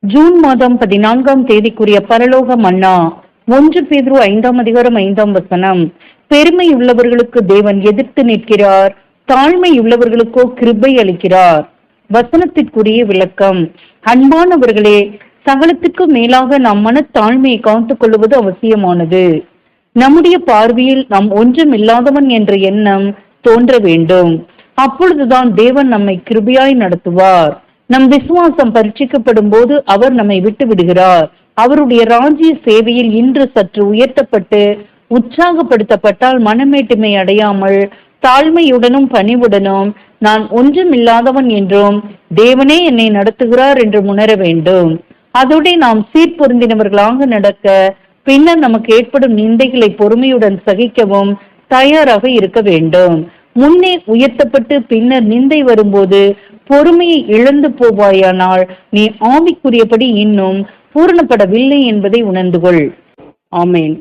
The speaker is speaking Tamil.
ஜூன் மாதம் 14ஆம் தேதிக்குரிய பரலோக மன்னா 1 பேதுரு 5ஆம் அதிகாரம் 5ஆம் வசனம். பெருமை உள்ளவர்களுக்கு தேவன் எதிர்த்து நிற்கிறார், தாழ்மை உள்ளவர்களுக்கோ கிருபை அளிக்கிறார். வசனத்திற்குரிய விளக்கம். அன்பானவர்களே, சகலத்துக்கும் மேலாக நாம் மனத்தாழ்மையை காத்துக் கொள்வது அவசியமானது. நம்முடைய பார்வையில் நாம் ஒன்றும் இல்லாதவன் என்ற எண்ணம் தோன்ற வேண்டும். அப்பொழுதுதான் தேவன் நம்மை கிருபையாய் நடத்துவார். நம் விசுவாசம் பரீட்சிக்கப்படும் போது அவர் நம்மை விட்டு விடுகிறார். அவருடைய ராஜ்ய சேவையில் இன்று சற்று உயர்த்தப்பட்டு உற்சாகப்படுத்தப்பட்டால் மனமேட்டுமை அடையாமல் தாழ்மையுடனும் பணிவுடனும் நான் ஒன்றும் இல்லாதவன் என்றும் தேவனே என்னை நடத்துகிறார் என்று உணர வேண்டும். அதோட நாம் சீர்பொருந்தினவர்களாக நடக்க, பின்னர் நமக்கு ஏற்படும் நிந்தைகளை பொறுமையுடன் சகிக்கவும் தயாராக இருக்க வேண்டும். முன்னே உயர்த்தப்பட்டு பின்னர் நிந்தை வரும்போது பொறுமையை இழந்து போவாயானால் நீ ஆவிக்குரியபடி இன்னும் பூரணப்படவில்லை என்பதை உணர்ந்து கொள். ஆமேன்.